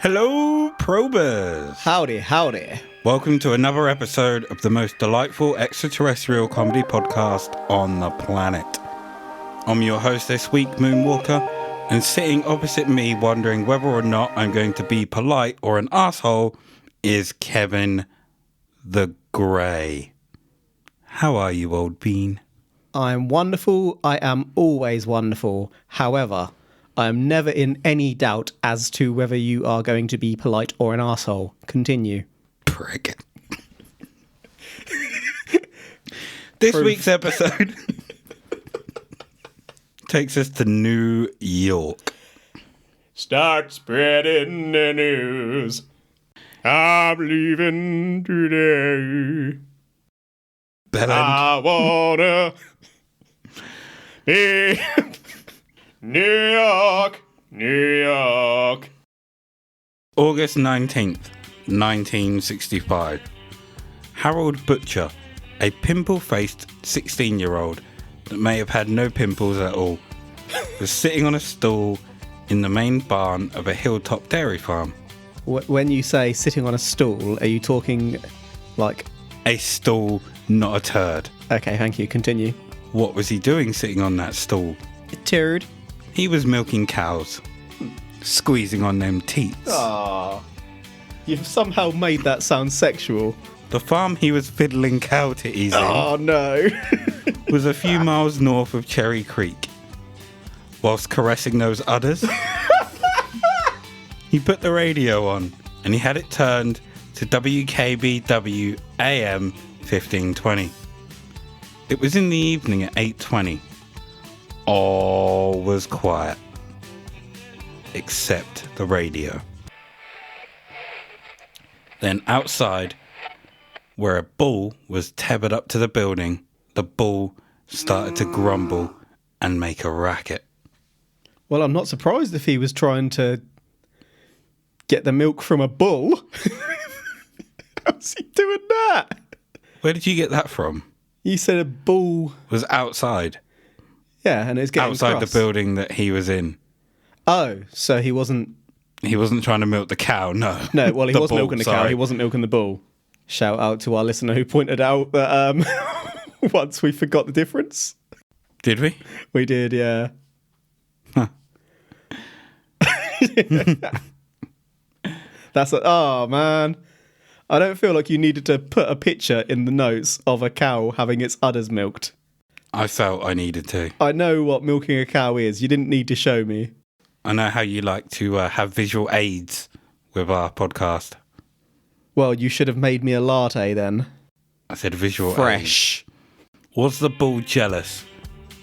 Hello, probers. Howdy, howdy. Welcome to another episode of the most delightful extraterrestrial comedy podcast on the planet. I'm your host this week, Moonwalker, and sitting opposite me wondering whether or not I'm going to be polite or an asshole is Kevin the Grey. How are you, old bean? I'm wonderful. I am always wonderful. However, I am never in any doubt as to whether you are going to be polite or an arsehole. Continue. Prick. This week's episode takes us to New York. Start spreading the news. I'm leaving today. Bellend. I wanna be New York, New York. August 19th, 1965. Harold Butcher, a pimple-faced 16-year-old that may have had no pimples at all, was sitting on a stool in the main barn of a hilltop dairy farm. When you say sitting on a stool, are you talking like... A stool, not a turd. Okay, thank you. Continue. What was he doing sitting on that stool? A turd. He was milking cows, squeezing on them teats. Ah, you've somehow made that sound sexual. The farm he was fiddling cow titties in Oh, no. was a few miles north of Cherry Creek. Whilst caressing those udders, he put the radio on and he had it turned to WKBW AM 1520. It was in the evening at 8:20. All was quiet, except the radio. Then outside, where a bull was tethered up to the building, the bull started to grumble and make a racket. Well, I'm not surprised if he was trying to get the milk from a bull. How's he doing that? Where did you get that from? You said a bull... Was outside. Yeah, and it's getting Outside cross. the building that he was in. Oh, so he wasn't... He wasn't trying to milk the cow, no. No, well, he The was bull, milking the cow. sorry. He wasn't milking the bull. Shout out to our listener who pointed out that once we forgot the difference. Did we? We did, yeah. Huh. Oh, man. I don't feel like you needed to put a picture in the notes of a cow having its udders milked. I felt I needed to. I know what milking a cow is. You didn't need to show me. I know how you like to have visual aids with our podcast. Well, you should have made me a latte then. I said visual Fresh. aids. Was the bull jealous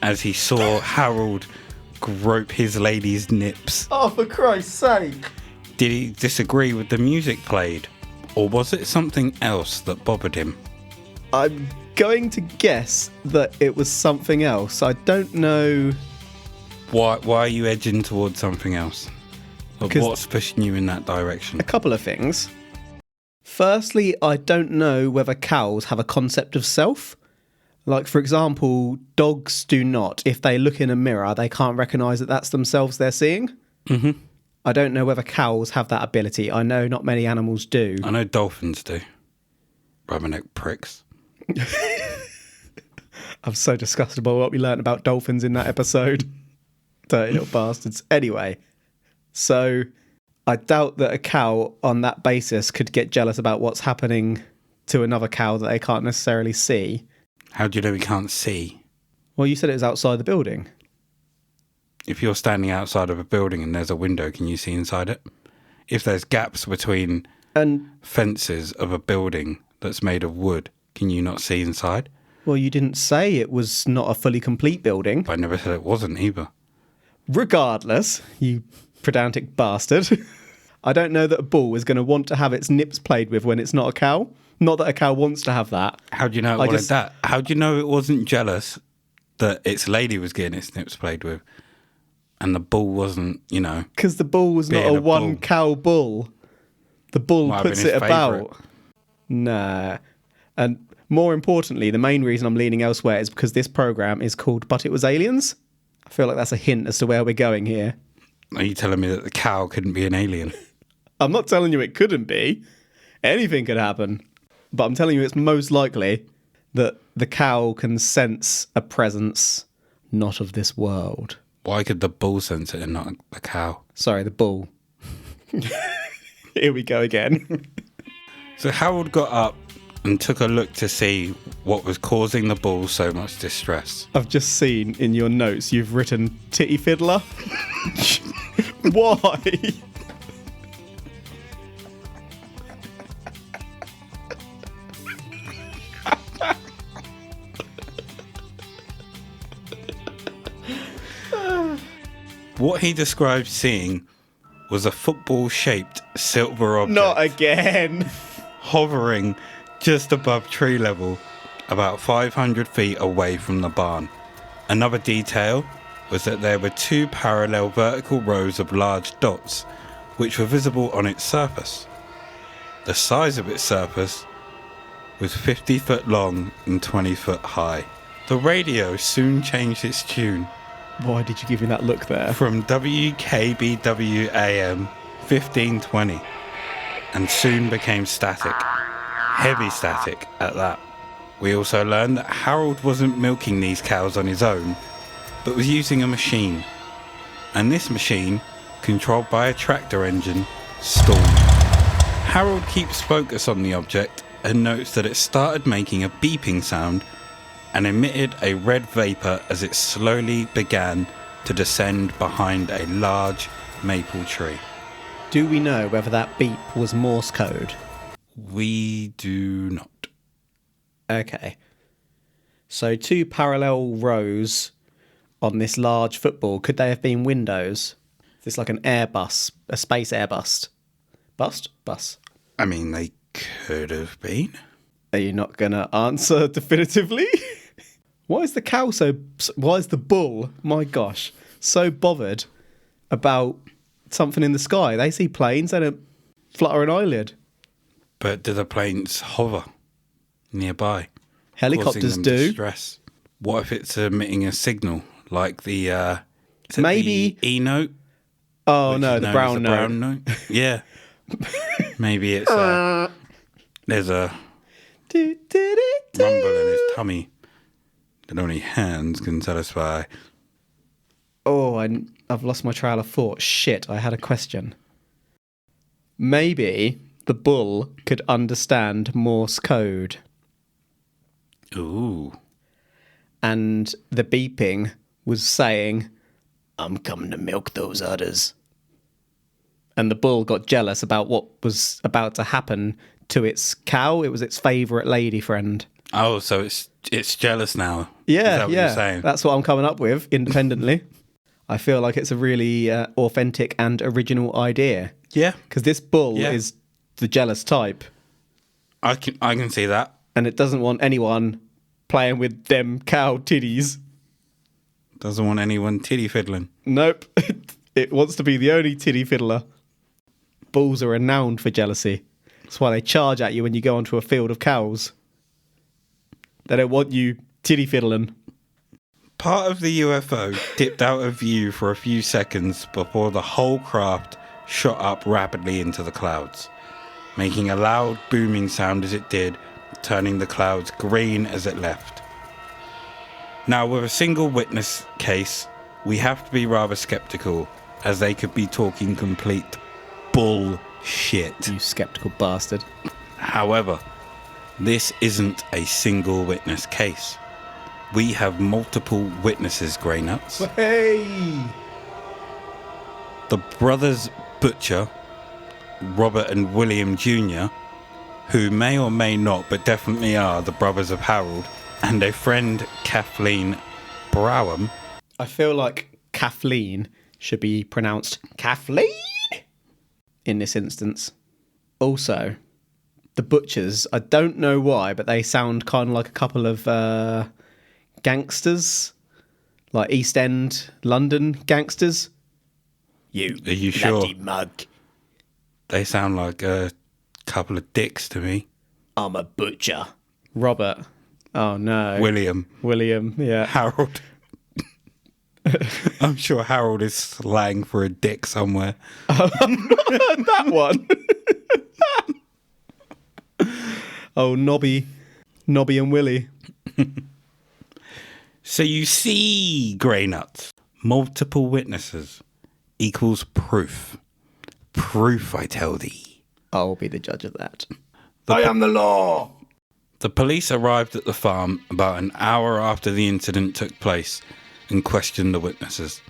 as he saw Harold grope his lady's nips? Oh, for Christ's sake. Did he disagree with the music played? Or was it something else that bothered him? I'm going to guess that it was something else. I don't know. Why are you edging towards something else? Or 'Cause- what's pushing you in that direction? A couple of things. Firstly, I don't know whether cows have a concept of self. Like, for example, dogs do not. If they look in a mirror, they can't recognise that that's themselves they're seeing. Mm-hmm. I don't know whether cows have that ability. I know not many animals do. I know dolphins do. Rubberneck pricks. I'm so disgusted by what we learnt about dolphins in that episode. Dirty little bastards. Anyway, so I doubt that a cow on that basis could get jealous about what's happening to another cow that they can't necessarily see. How do you know we can't see? Well, you said it was outside the building. If you're standing outside of a building and there's a window, can you see inside it? If there's gaps between And, fences of a building that's made of wood, can you not see inside? well, you didn't say it was not a fully complete building. But I never said it wasn't either. Regardless, you pedantic bastard, I don't know that a bull is going to want to have its nips played with when it's not a cow. Not that a cow wants to have that. How do you know it wanted that? How do you know it wasn't jealous that its lady was getting its nips played with and the bull wasn't, you know? Because the bull was not Being a a bull. one-cow bull. The bull Might have puts been it his about. favourite. Nah. And more importantly, the main reason I'm leaning elsewhere is because this program is called But It Was Aliens. I feel like that's a hint as to where we're going here. Are you telling me that the cow couldn't be an alien? I'm not telling you it couldn't be. Anything could happen. But I'm telling you it's most likely that the cow can sense a presence not of this world. Why could the bull sense it and not the cow? Sorry, the bull. Here we go again. So Harold got up and took a look to see what was causing the bull so much distress. I've just seen in your notes you've written Titty Fiddler. Why? What he described seeing was a football-shaped silver object Not again. hovering just above tree level, about 500 feet away from the barn. Another detail was that there were 2 parallel vertical rows of large dots, which were visible on its surface. The size of its surface was 50 foot long and 20 foot high. The radio soon changed its tune Why did you give me that look there? from WKBW AM 1520 and soon became static. Heavy static at that. We also learned that Harold wasn't milking these cows on his own, but was using a machine. And this machine, controlled by a tractor engine, stalled. Harold keeps focus on the object and notes that it started making a beeping sound and emitted a red vapour as it slowly began to descend behind a large maple tree. Do we know whether that beep was Morse code? We do not. Okay. So 2 parallel rows on this large football. Could they have been windows? Is this like an Airbus, a space Airbus? Bus? I mean, they could have been. Are you not going to answer definitively? Why is the bull, my gosh, so bothered about something in the sky? They see planes, they don't flutter an eyelid. But do the planes hover nearby? Helicopters causing them do. distress? What if it's emitting a signal like the is it Maybe- the E note? Oh which no, is the known as brown the note. brown note. Yeah. Maybe it's there's a rumble in his tummy that only hands can satisfy. Oh, I've lost my trail of thought. Shit, I had a question. Maybe the bull could understand Morse code Ooh. and the beeping was saying, I'm coming to milk those udders. And the bull got jealous about what was about to happen to its cow. It was its favourite lady friend. Oh, so it's jealous now. Is Yeah, that what yeah. you're saying? That's what I'm coming up with independently. I feel like it's a really authentic and original idea. Yeah. Because this bull Yeah. is the jealous type. I can see that. And it doesn't want anyone playing with them cow titties. Doesn't want anyone titty fiddling. Nope. It wants to be the only titty fiddler. Bulls are renowned for jealousy. That's why they charge at you when you go onto a field of cows. They don't want you titty fiddling. Part of the UFO dipped out of view for a few seconds before the whole craft shot up rapidly into the clouds, making a loud booming sound as it did, turning the clouds green as it left. Now, with a single witness case, we have to be rather skeptical, as they could be talking complete bullshit. You skeptical bastard. However, this isn't a single witness case. We have multiple witnesses, Grey Nuts. Hey! The brothers Butcher, Robert and William Jr., who may or may not, but definitely are the brothers of Harold, and a friend, Kathleen Browham. I feel like Kathleen should be pronounced Kathleen in this instance. Also, the Butchers, I don't know why, but they sound kind of like a couple of gangsters, like East End London gangsters. You Are you sure? bloody mug. They sound like a couple of dicks to me. I'm a butcher. Robert. Oh no. William. William, yeah. Harold. I'm sure Harold is slang for a dick somewhere. That one. Oh, Nobby and Willie. So you see, Grey Nuts, multiple witnesses equals proof. Proof, I tell thee. I'll be the judge of that. I am the law. The police arrived at the farm about an hour after the incident took place and questioned the witnesses.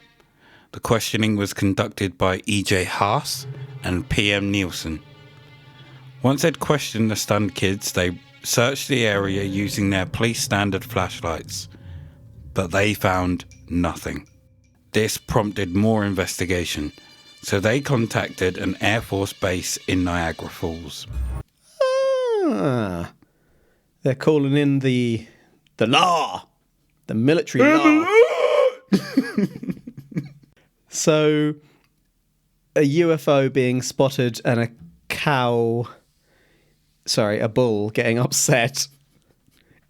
The questioning was conducted by E.J. Haas and P.M. Nielsen. Once they'd questioned the stunned kids, they searched the area using their police standard flashlights, but they found nothing. This prompted more investigation, so they contacted an Air Force base in Niagara Falls. Ah, they're calling in the law, the military law. So, a UFO being spotted and a bull getting upset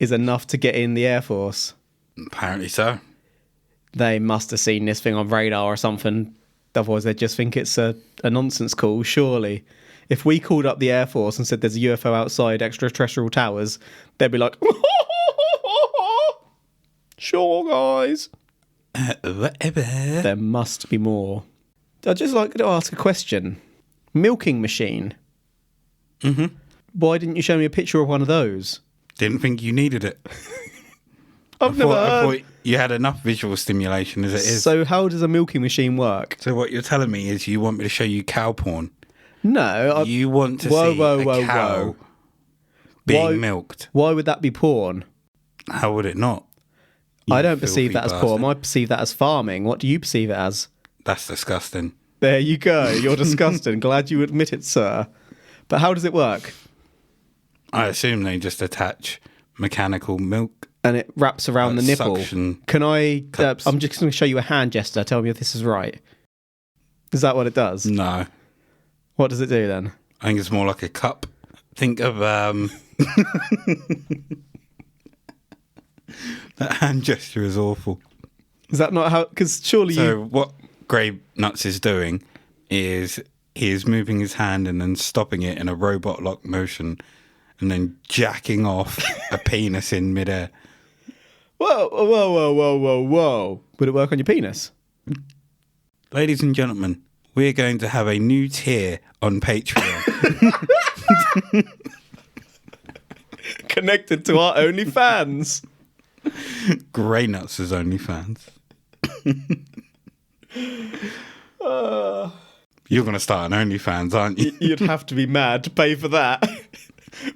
is enough to get in the Air Force. Apparently so. They must have seen this thing on radar or something. Otherwise, they'd just think it's a nonsense call, surely. If we called up the Air Force and said there's a UFO outside extraterrestrial towers, they'd be like, sure, guys. Whatever. There must be more. I'd just like to ask a question. Milking machine. Mm-hmm. Why didn't you show me a picture of one of those? Didn't think you needed it. I thought you had enough visual stimulation as it is. So how does a milking machine work? So what you're telling me is you want me to show you cow porn? No. You want to see a cow being milked? Why would that be porn? How would it not? I don't filthy perceive that as porn. bastard. I perceive that as farming. What do you perceive it as? That's disgusting. There you go. You're disgusting. Glad you admit it, sir. But how does it work? I assume they just attach mechanical milk. And it wraps around the nipple. Suction Can I... cups. I'm just going to show you a hand gesture. Tell me if this is right. Is that what it does? No. What does it do then? I think it's more like a cup. Think of that hand gesture is awful. Is that not how... Because surely So you... what Grey Nuts is doing is he is moving his hand and then stopping it in a robot lock motion and then jacking off a penis in midair. Whoa. Would it work on your penis? Ladies and gentlemen, we're going to have a new tier on Patreon. Connected to our OnlyFans. Grey Nuts' OnlyFans. You're going to start an OnlyFans, aren't you? You'd have to be mad to pay for that.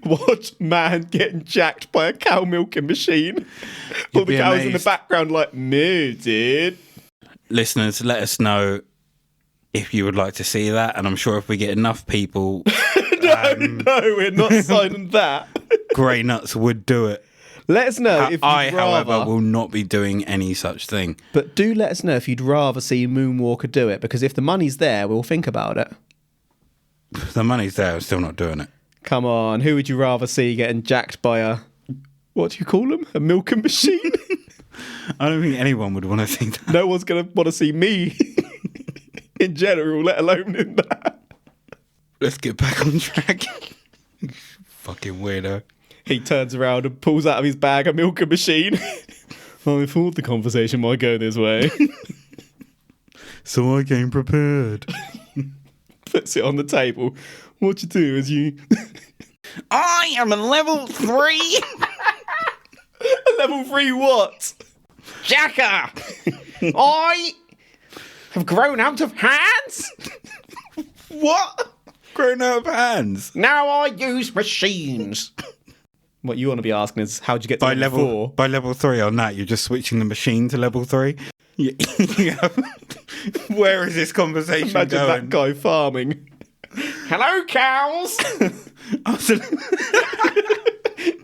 Watch man getting jacked by a cow milking machine. All the be cows in the amazed. background like, moo, dude. Listeners, let us know if you would like to see that, and I'm sure if we get enough people, No, we're not signing that. Grey Nuts would do it. Let us know if you'd However, rather. will not be doing any such thing. But do let us know if you'd rather see Moonwalker do it, because if the money's there, we'll think about it. The money's there, I'm still not doing it. Come on, who would you rather see getting jacked by a... What do you call them? A milking machine? I don't think anyone would want to see that. No one's going to want to see me in general, let alone in that. Let's get back on track. Fucking weirdo. He turns around and pulls out of his bag a milking machine. I thought the conversation might go this way. So I came prepared. Puts it on the table. What you do is you... I am a level 3 Level 3 what? Jacker! I have grown out of hands. What? Grown out of hands. Now I use machines. What you want to be asking is, how'd you get to By level 4? by level 3 on that, you're just switching the machine to level 3. Where is this conversation Imagine going? that guy farming. Hello, cows. I was-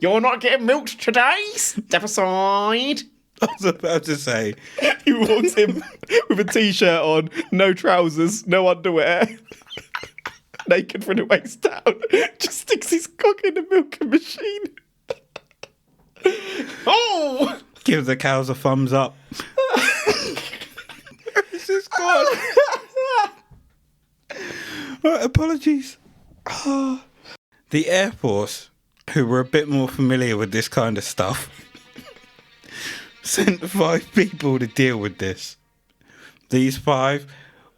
You're not getting milked today. Step aside. I was about to say, He walks in with a t-shirt on, no trousers, no underwear, naked from the waist down, just sticks his cock in the milking machine. Oh, give the cows a thumbs up. voice is gone. Right, apologies. The Air Force, who were a bit more familiar with this kind of stuff, sent 5 people to deal with this. These 5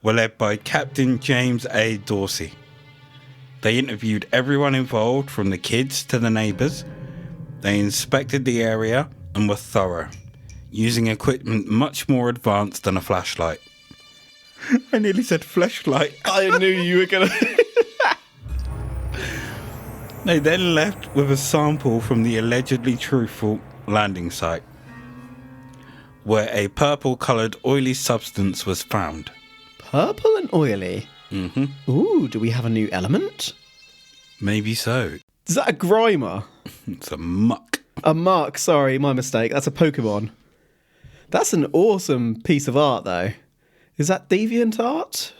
were led by Captain James A. Dorsey. They interviewed everyone involved, from the kids to the neighbours. They inspected the area and were thorough, using equipment much more advanced than a flashlight. I nearly said flashlight. I knew you were going to... They then left with a sample from the allegedly truthful landing site, where a purple-coloured oily substance was found. Purple and oily? Mm-hmm. Ooh, do we have a new element? Maybe so. Is that a Grimer? It's a muck. A Mark, sorry, my mistake. That's a Pokemon. That's an awesome piece of art, though. Is that deviant art?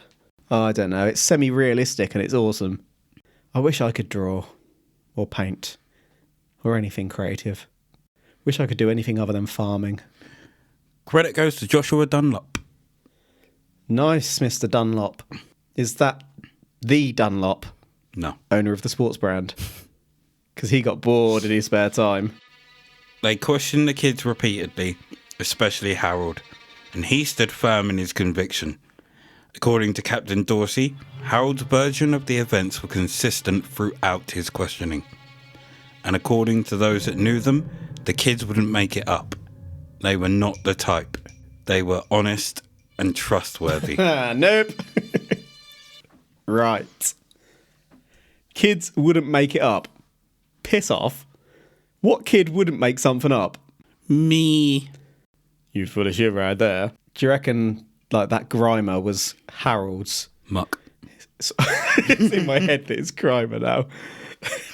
Oh, I don't know. It's semi-realistic and it's awesome. I wish I could draw. Or paint. Or anything creative. Wish I could do anything other than farming. Credit goes to Joshua Dunlop. Nice, Mr. Dunlop. Is that the Dunlop, No. owner of the sports brand? Because he got bored in his spare time. They questioned the kids repeatedly, especially Harold, and he stood firm in his conviction. According to Captain Dorsey, Harold's version of the events were consistent throughout his questioning. And according to those that knew them, the kids wouldn't make it up. They were not the type. They were honest and trustworthy. Nope. Right. Kids wouldn't make it up. Piss off. What kid wouldn't make something up? Me. You full of shit right there. Do you reckon like that Grimer was Harold's? Muck. It's in my head that it's Grimer now.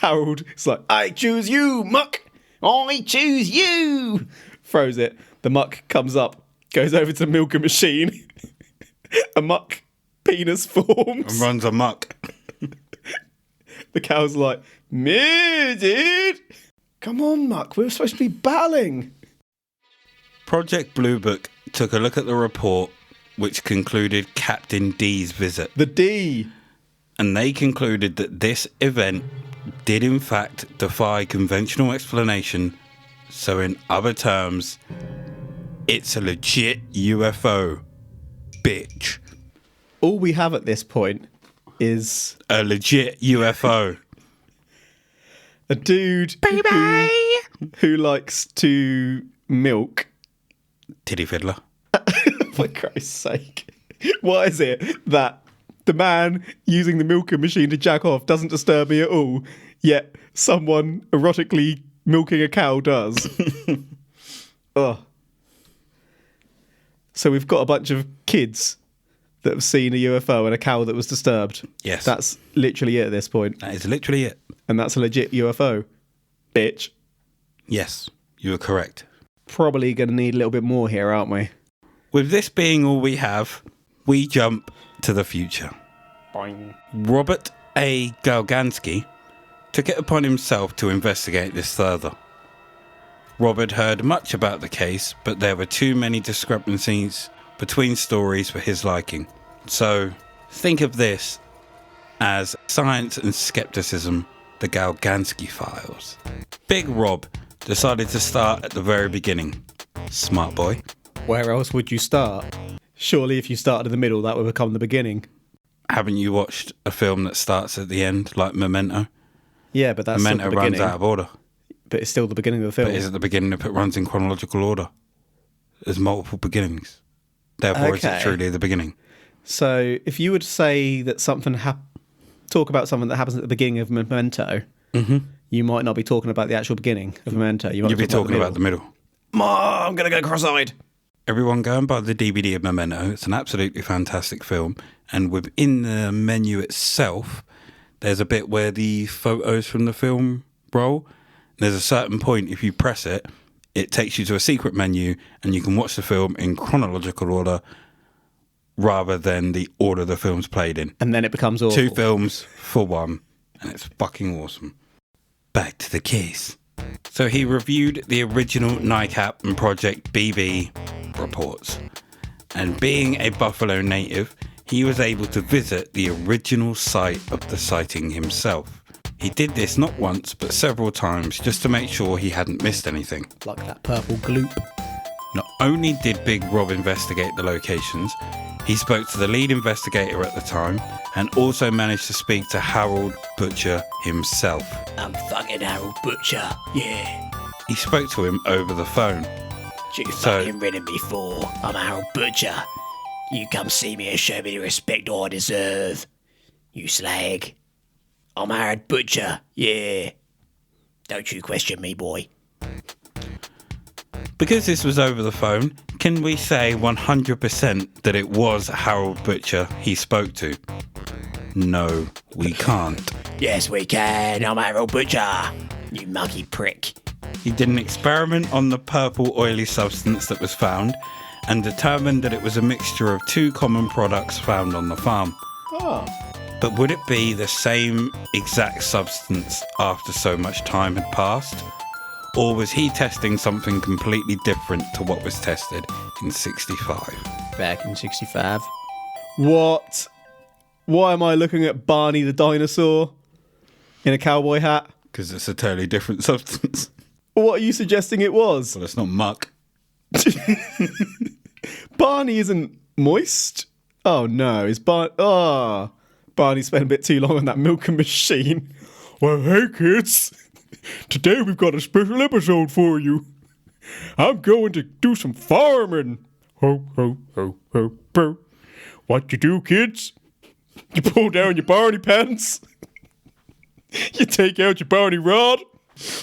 Harold is like, I choose you, Muck. I choose you. Throws it. The Muck comes up, goes over to the milker machine. A Muck penis forms. And runs amok. The cow's like, me, dude. Come on, Muck. We were supposed to be battling. Project Blue Book took a look at the report, which concluded Captain D's visit. The D. And they concluded that this event did in fact defy conventional explanation. So in other terms, it's a legit UFO, bitch. All we have at this point is A legit UFO. a dude who likes to milk. Titty Fiddler. For Christ's sake. Why is it that the man using the milking machine to jack off doesn't disturb me at all, yet someone erotically milking a cow does? Ugh. So we've got a bunch of kids that have seen a UFO and a cow that was disturbed. Yes. That's literally it at this point. That is literally it. And that's a legit UFO. Bitch. Yes, you are correct. Probably going to need a little bit more here, aren't we? With this being all we have, we jump to the future. Boing. Robert A. Galgansky took it upon himself to investigate this further. Robert heard much about the case, but there were too many discrepancies between stories for his liking. So, think of this as Science and Skepticism, the Galgansky Files. Big Rob decided to start at the very beginning. Smart boy. Where else would you start? Surely if you started in the middle, that would become the beginning. Haven't you watched a film that starts at the end, like Memento? Yeah, but that's Memento still the runs beginning. out of order. But it's still the beginning of the film. But is it the beginning if it runs in chronological order? There's multiple beginnings. Therefore, is it Okay. truly the beginning? So if you would say that something talk about something that happens at the beginning of Memento, you might not be talking about the actual beginning of Memento. You might You'd be talking about the middle. I'm going to go cross-eyed. Everyone go and buy the DVD of Memento. It's an absolutely fantastic film. And within the menu itself, there's a bit where the photos from the film roll. There's a certain point, if you press it, it takes you to a secret menu and you can watch the film in chronological order rather than the order the film's played in. And then it becomes awful. 2 films for one, and it's fucking awesome. Back to the case. So he reviewed the original NICAP and Project BB reports, And being a Buffalo native, he was able to visit the original site of the sighting himself. He did this not once, but several times, just to make sure he hadn't missed anything. Like that purple gloop. Not only did Big Rob investigate the locations, he spoke to the lead investigator at the time and also managed to speak to Harold Butcher himself. I'm fucking Harold Butcher, yeah. He spoke to him over the phone. You So- fucking ridden before. I'm Harold Butcher. You come see me and show me the respect I deserve. You slag. I'm Harold Butcher, yeah. Don't you question me, boy. Because this was over the phone, can we say 100% that it was Harold Butcher he spoke to? No, we can't. Yes, we can. I'm Harold Butcher. You muggy prick. He did an experiment on the purple oily substance that was found and determined that it was a mixture of two common products found on the farm. Oh. But would it be the same exact substance after so much time had passed? Or was he testing something completely different to what was tested in 65? Back in 65. What? Why am I looking at Barney the dinosaur in a cowboy hat? Because it's a totally different substance. What are you suggesting it was? Well, it's not muck. Barney isn't moist? Oh no, is Barney spent a bit too long on that milking machine. Well, hey kids, today we've got a special episode for you. I'm going to do some farming. Ho, ho, ho, ho, ho. What you do, kids? You pull down your Barney pants. You take out your Barney rod.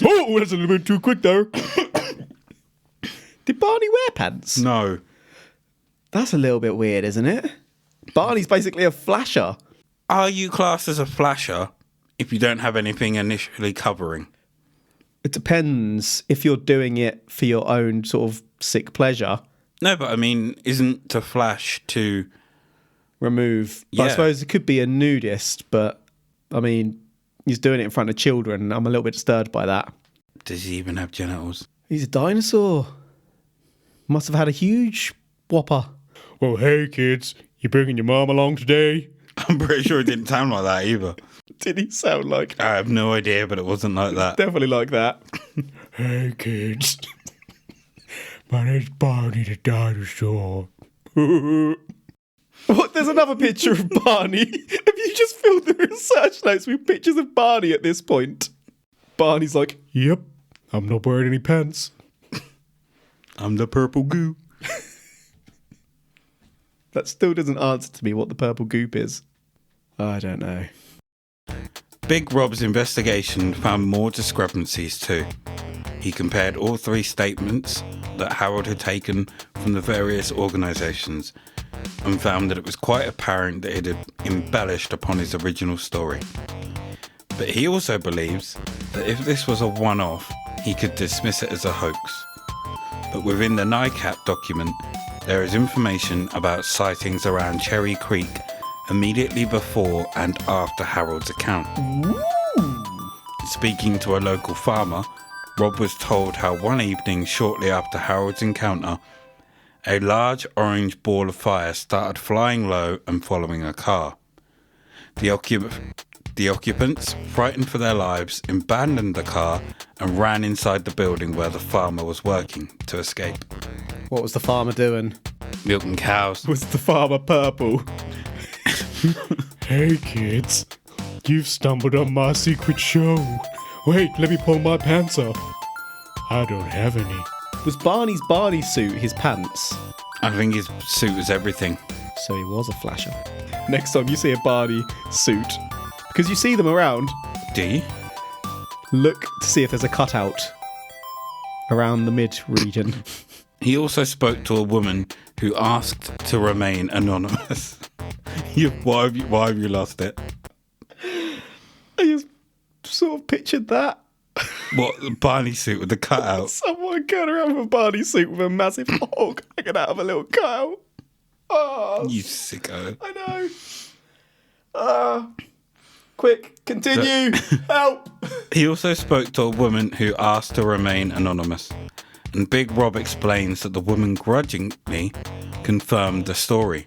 Oh, that's a little bit too quick there. Did Barney wear pants? No. That's a little bit weird, isn't it? Barney's basically a flasher. Are you classed as a flasher if you don't have anything initially covering? It depends if you're doing it for your own sort of sick pleasure. No, but I mean, isn't to flash to... Remove. But I Yeah. suppose it could be a nudist, but I mean, he's doing it in front of children. I'm a little bit disturbed by that. Does he even have genitals? He's a dinosaur. Must have had a huge whopper. Well, hey kids, you bringing your mom along today? I'm pretty sure it didn't sound like that either. Did he sound like? I have no idea, but it wasn't like that. Definitely like that. Hey kids, my name's Barney the dinosaur. What? There's another picture of Barney. Have you just filled the research notes with pictures of Barney at this point? Barney's like, yep, I'm not wearing any pants. I'm the purple goo. That still doesn't answer to me what the purple goop is. I don't know. Big Rob's investigation found more discrepancies too. He compared all three statements that Harold had taken from the various organisations and found that it was quite apparent that it had embellished upon his original story. But he also believes that if this was a one-off, he could dismiss it as a hoax. But within the NICAP document, there is information about sightings around Cherry Creek immediately before and after Harold's account. Speaking to a local farmer, Rob was told how one evening shortly after Harold's encounter, a large orange ball of fire started flying low and following a car. The occupants, frightened for their lives, abandoned the car and ran inside the building where the farmer was working to escape. What was the farmer doing? Milking cows. Was the farmer purple? Hey kids, you've stumbled on my secret show. Wait, let me pull my pants off. I don't have any. Was Barney's Barney suit his pants? I think his suit was everything. So he was a flasher. Next time you see a Barney suit, because you see them around, Do you? look to see if there's a cutout around the mid region. He also spoke to a woman who asked to remain anonymous. Why have you lost it? I just sort of pictured that. What, the Barney suit with the cutout? Someone going around with a Barney suit with a massive hog hanging out of a little cutout. Oh, You sicko. I know. Quick, continue. Help. He also spoke to a woman who asked to remain anonymous. And Big Rob explains that the woman grudgingly confirmed the story.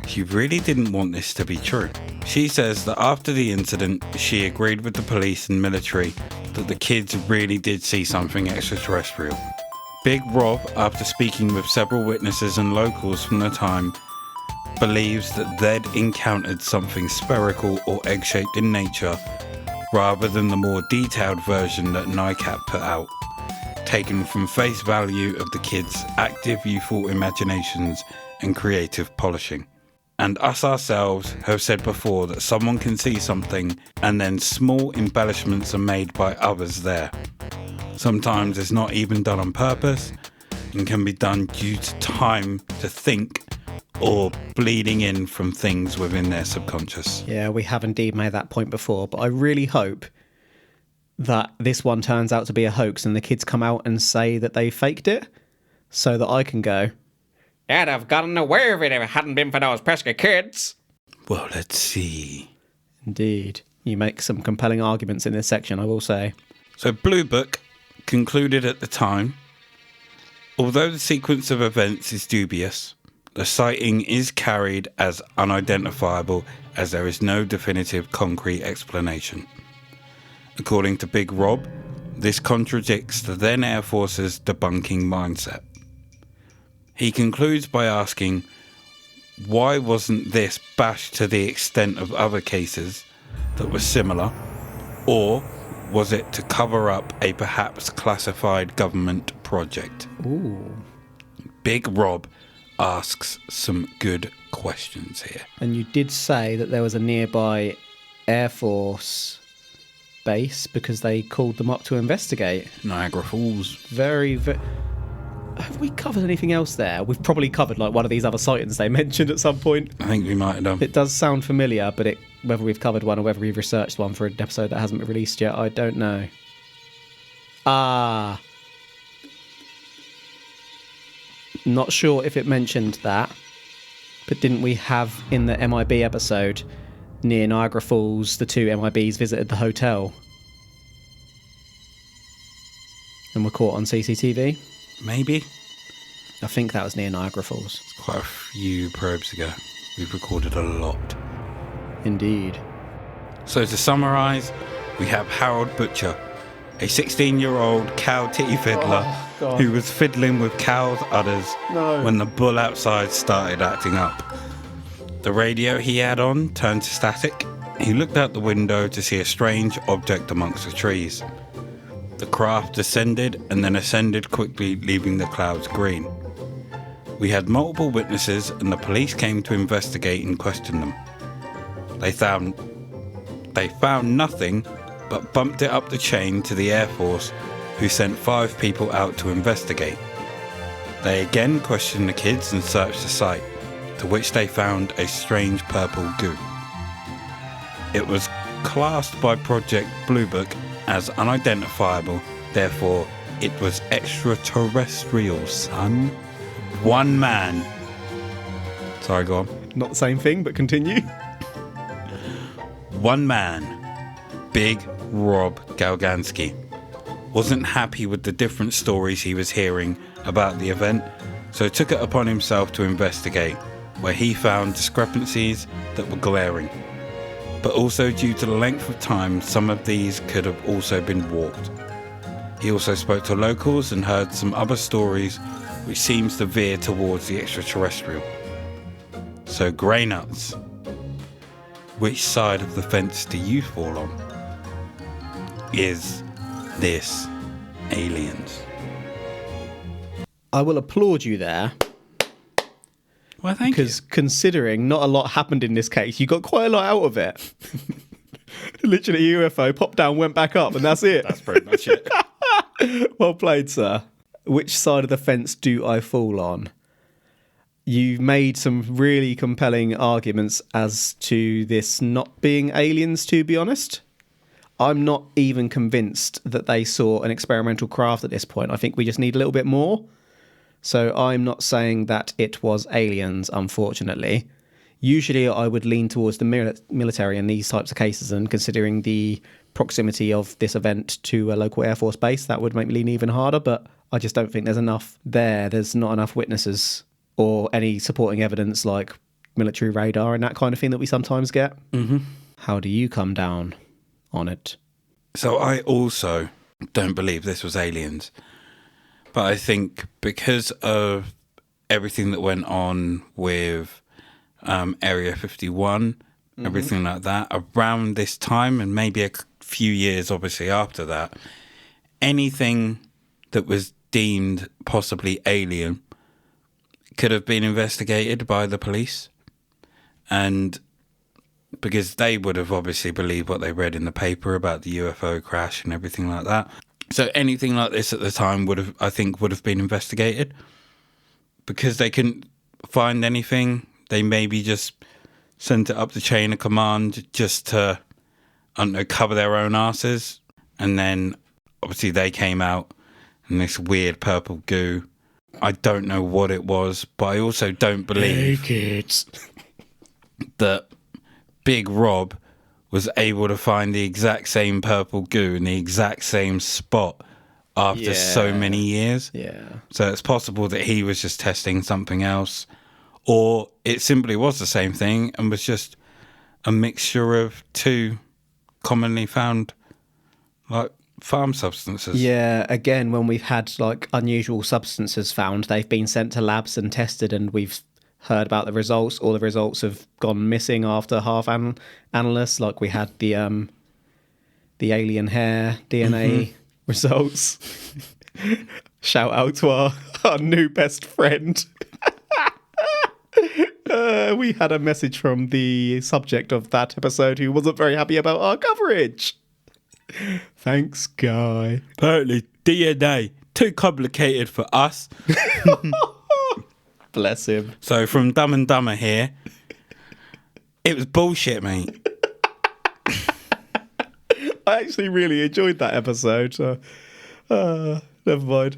She really didn't want this to be true. She says that after the incident, she agreed with the police and military that the kids really did see something extraterrestrial. Big Rob, after speaking with several witnesses and locals from the time, believes that they'd encountered something spherical or egg-shaped in nature rather than the more detailed version that NICAP put out, taken from face value of the kids' active youthful imaginations and creative polishing. And us ourselves have said before that someone can see something and then small embellishments are made by others there. Sometimes it's not even done on purpose and can be done due to time to think or bleeding in from things within their subconscious. Yeah, we have indeed made that point before, but I really hope that this one turns out to be a hoax and the kids come out and say that they faked it so that I can go, I'd have gotten away with it if it hadn't been for those pesky kids. Well, let's see. indeed. You make some compelling arguments in this section, I will say. So Blue Book concluded at the time, although the sequence of events is dubious, the sighting is carried as unidentifiable as there is no definitive concrete explanation. According to Big Rob, this contradicts the then Air Force's debunking mindset. He concludes by asking, why wasn't this bashed to the extent of other cases that were similar, or was it to cover up a perhaps classified government project? Ooh. Big Rob asks some good questions here. And you did say that there was a nearby Air Force base because they called them up to investigate. Niagara Falls. Very. Have we covered anything else there? We've probably covered like one of these other sightings they mentioned at some point. I think we might have done. It does sound familiar, but whether we've covered one or whether we've researched one for an episode that hasn't been released yet, I don't know. Not sure if it mentioned that, but didn't we have in the MIB episode near Niagara Falls, the two MIBs visited the hotel and were caught on CCTV? Maybe. I think that was near Niagara Falls. Quite a few probes ago. We've recorded a lot. Indeed. So to summarise, we have Harold Butcher, a 16-year-old cow titty fiddler who was fiddling with cows' udders when the bull outside started acting up. The radio he had on turned to static. He looked out the window to see a strange object amongst the trees. The craft descended and then ascended quickly, leaving the clouds green. We had multiple witnesses and the police came to investigate and question them. They found nothing, but bumped it up the chain to the Air Force, who sent 5 people out to investigate. They again questioned the kids and searched the site, to which they found a strange purple goo. It was classed by Project Blue Book as unidentifiable, therefore it was extraterrestrial, son. One man. Sorry, go on. Not the same thing, but continue. One man, Big Rob Galgansky, wasn't happy with the different stories he was hearing about the event, so took it upon himself to investigate, where he found discrepancies that were glaring. But also due to the length of time, some of these could have also been warped. He also spoke to locals and heard some other stories which seems to veer towards the extraterrestrial. So grey nuts, which side of the fence do you fall on? Is this aliens? I will applaud you there. Well, thank you. Because considering not a lot happened in this case, you got quite a lot out of it. Literally UFO popped down, went back up, and that's it. That's pretty much it. Well played, sir. Which side of the fence do I fall on? You've made some really compelling arguments as to this not being aliens, to be honest. I'm not even convinced that they saw an experimental craft at this point. I think we just need a little bit more. So I'm not saying that it was aliens, unfortunately. Usually I would lean towards the military in these types of cases, and considering the proximity of this event to a local Air Force base, that would make me lean even harder, but I just don't think there's enough there. There's not enough witnesses or any supporting evidence like military radar and that kind of thing that we sometimes get. Mm-hmm. How do you come down on it? So I also don't believe this was aliens. But I think because of everything that went on with Area 51, everything like that, around this time, and maybe a few years obviously after that, anything that was deemed possibly alien could have been investigated by the police. And because they would have obviously believed what they read in the paper about the UFO crash and everything like that. So anything like this at the time would have been investigated. Because they couldn't find anything, they maybe just sent it up the chain of command just to, I don't know, cover their own asses. And then obviously they came out in this weird purple goo. I don't know what it was, but I also don't believe that Big Rob was able to find the exact same purple goo in the exact same spot after so many years. Yeah. So it's possible that he was just testing something else, or it simply was the same thing and was just a mixture of two commonly found, like, farm substances. Yeah, again, when we've had, like, unusual substances found, they've been sent to labs and tested, and we've heard about the results. All the results have gone missing after half analysts. Like, we had the alien hair DNA results. Shout out to our new best friend. We had a message from the subject of that episode who wasn't very happy about our coverage. Thanks, Guy. Apparently DNA, too complicated for us. Bless him. So from Dumb and Dumber here, it was bullshit, mate. I actually really enjoyed that episode. So, never mind.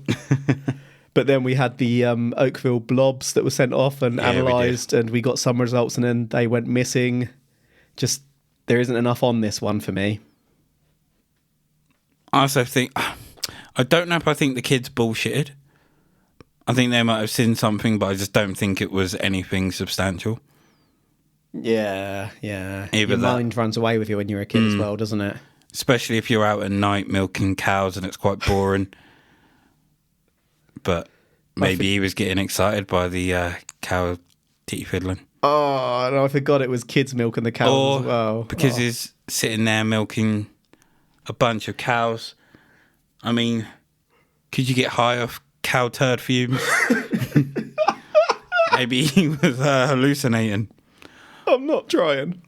But then we had the Oakville blobs that were sent off and analysed, and we got some results, and then they went missing. Just, there isn't enough on this one for me. I also think, I don't know if I think the kids bullshitted. I think they might have seen something, but I just don't think it was anything substantial. Yeah. Either Your that- mind runs away with you when you're a kid as well, doesn't it? Especially if you're out at night milking cows and it's quite boring. But maybe he was getting excited by the cow titty fiddling. Oh, and I forgot it was kids milking the cows Or as well. because he's sitting there milking a bunch of cows. I mean, could you get high off cow turd fumes? Maybe he was hallucinating. I'm not trying.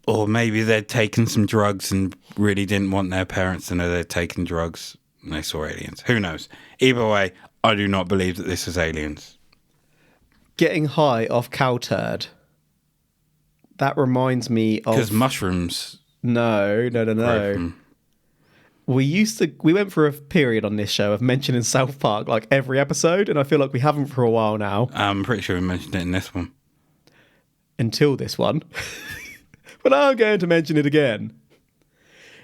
Or maybe they'd taken some drugs and really didn't want their parents to know they'd taken drugs and they saw aliens. Who knows? Either way, I do not believe that this is aliens. Getting high off cow turd. That reminds me of... Because mushrooms... No. We went through a period on this show of mentioning South Park like every episode, and I feel like we haven't for a while now. I'm pretty sure we mentioned it in this one. Until this one. But I'm going to mention it again.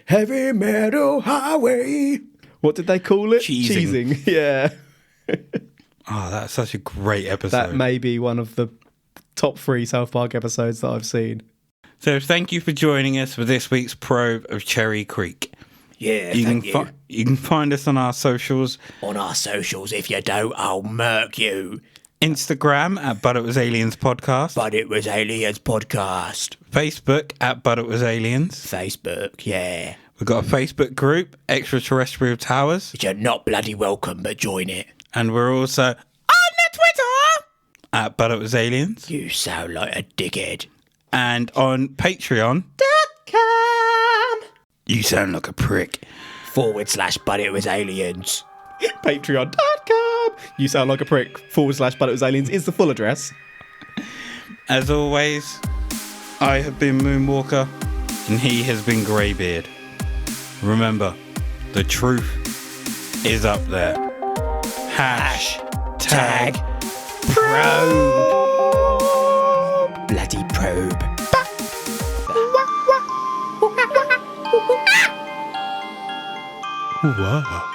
Heavy Metal Highway. What did they call it? Cheesing. Yeah. Oh, that's such a great episode. That may be one of the top 3 South Park episodes that I've seen. So thank you for joining us for this week's probe of Cherry Creek. Yeah, You can find us on our socials. On our socials, if you don't, I'll murk you. Instagram at But It Was Aliens Podcast. But It Was Aliens Podcast. Facebook at But It Was Aliens. Facebook, yeah. We've got a Facebook group, Extraterrestrial Towers. Which are not bloody welcome, but join it. And we're also on the Twitter at But It Was Aliens. You sound like a dickhead. And on Patreon.com. You sound like a prick. / But It Was Aliens. Patreon.com. You sound like a prick. / But It Was Aliens is the full address. As always, I have been Moonwalker and he has been Greybeard. Remember, the truth is up there. Hashtag probe. Bloody probe. Wow.